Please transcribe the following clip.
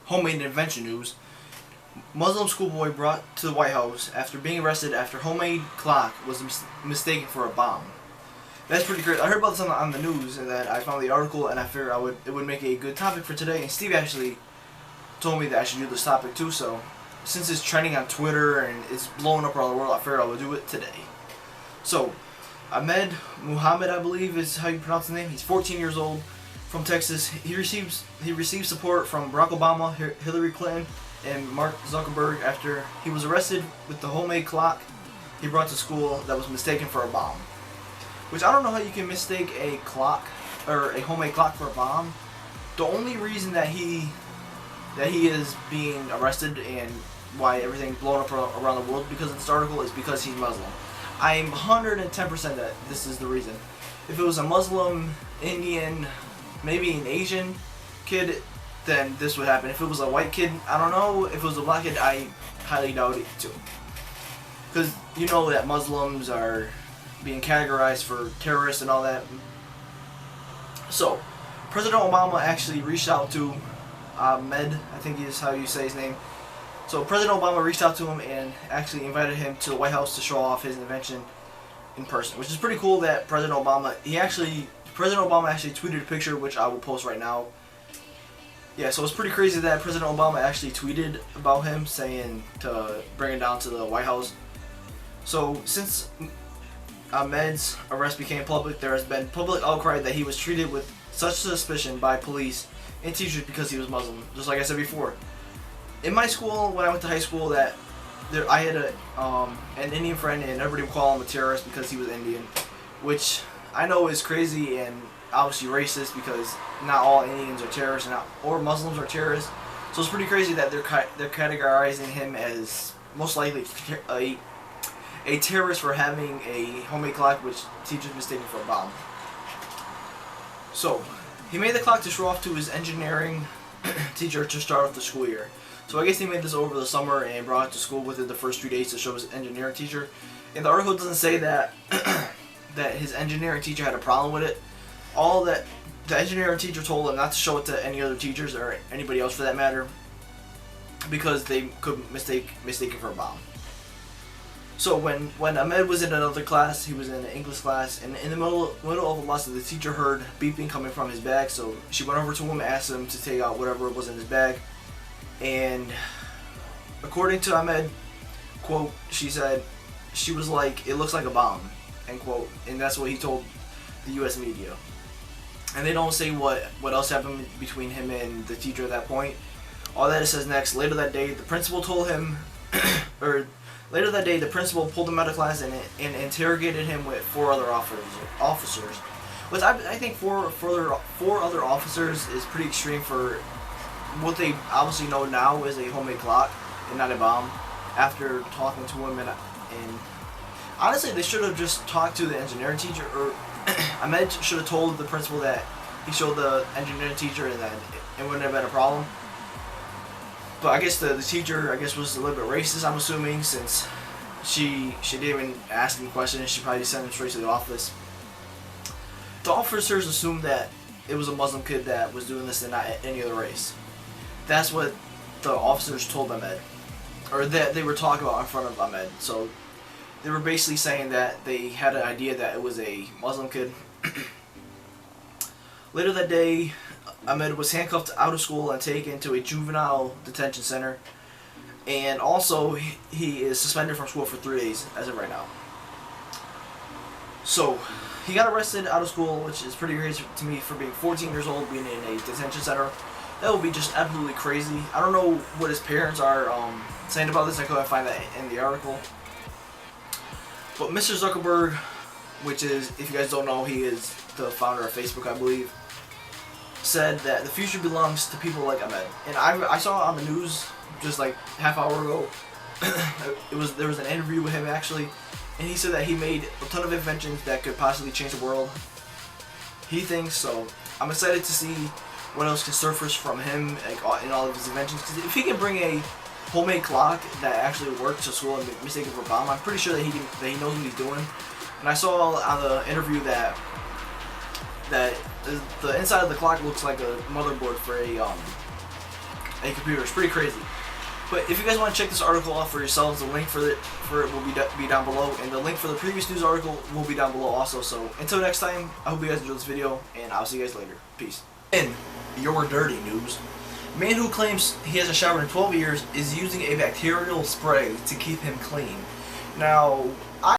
homemade invention news. Muslim schoolboy brought to the White House after being arrested after homemade clock was mistaken for a bomb. That's pretty great. I heard about this on the news, and then I found the article, and I figured it would make a good topic for today. And Steve actually told me that I should do this topic too. So since it's trending on Twitter and it's blowing up around the world, I figured I would do it today. So Ahmed Muhammad, I believe is how you pronounce the name. He's 14 years old, from Texas. He received support from Barack Obama, Hillary Clinton, and Mark Zuckerberg after he was arrested with the homemade clock he brought to school that was mistaken for a bomb. Which I don't know how you can mistake a clock or a homemade clock for a bomb. The only reason that he is being arrested and why everything's blown up around the world because of this article is because he's Muslim. I'm 110% that this is the reason. If it was a Muslim, Indian, maybe an Asian kid, then this would happen. If it was a white kid, I don't know. If it was a black kid, I highly doubt it too. Because you know that Muslims are being categorized for terrorists and all that. So, President Obama actually reached out to Ahmed, I think is how you say his name. So President Obama reached out to him and actually invited him to the White House to show off his invention in person, which is pretty cool that President Obama actually tweeted a picture, which I will post right now. Yeah, so it's pretty crazy that President Obama actually tweeted about him, saying to bring him down to the White House. So since Ahmed's arrest became public, there has been public outcry that he was treated with such suspicion by police and teachers because he was Muslim. Just like I said before, in my school, when I went to high school, I had an Indian friend, and everybody would call him a terrorist because he was Indian, which I know is crazy and obviously racist because not all Indians are terrorists or Muslims are terrorists. So it's pretty crazy that they're categorizing him as most likely a terrorist for having a homemade clock which teachers mistaken for a bomb. So he made the clock to show off to his engineering teacher to start off the school year. So I guess he made this over the summer and brought it to school within the first 3 days to show his engineering teacher. And the article doesn't say that that his engineering teacher had a problem with it. All that the engineering teacher told him not to show it to any other teachers or anybody else for that matter, because they could mistake it for a bomb. So when Ahmed was in another class, he was in an English class, and in the middle of a lesson, the teacher heard beeping coming from his bag. So she went over to him and asked him to take out whatever was in his bag. And according to Ahmed, quote, she said, she was like, "It looks like a bomb," end quote. And that's what he told the U.S. media. And they don't say what else happened between him and the teacher at that point. All that it says next, later that day, the principal told him, later that day, the principal pulled him out of class and interrogated him with 4 other officers. Which I think four other officers is pretty extreme for what they obviously know now is a homemade clock and not a bomb. After talking to him and honestly, they should have just talked to the engineering teacher, or Ahmed should have told the principal that he showed the engineering teacher and that it wouldn't have been a problem. But I guess the teacher, was a little bit racist, I'm assuming, since she didn't even ask him questions. She probably sent him straight to the office. The officers assumed that it was a Muslim kid that was doing this and not any other race. That's what the officers told Ahmed, or that they were talking about in front of Ahmed. So they were basically saying that they had an idea that it was a Muslim kid. Later that day, Ahmed was handcuffed out of school and taken to a juvenile detention center. And also, he is suspended from school for 3 days as of right now. So, he got arrested out of school, which is pretty crazy to me for being 14 years old, being in a detention center. That would be just absolutely crazy. I don't know what his parents are saying about this. I couldn't find that in the article. But Mr. Zuckerberg, which is, if you guys don't know, he is the founder of Facebook, I believe, said that the future belongs to people like Ahmed. And I saw on the news just like half hour ago, there was an interview with him actually, and he said that he made a ton of inventions that could possibly change the world. He thinks so. I'm excited to see what else can surface from him, like in all of his inventions. Because if he can bring a homemade clock that actually works to school and mistake it for a bomb, I'm pretty sure that he knows what he's doing. And I saw on the interview that the inside of the clock looks like a motherboard a computer. It's pretty crazy. But if you guys want to check this article out for yourselves, the link for it will be down below, and the link for the previous news article will be down below also. So until next time, I hope you guys enjoyed this video, and I'll see you guys later. Peace. In your dirty news, man who claims he hasn't showered in 12 years is using a bacterial spray to keep him clean. Now,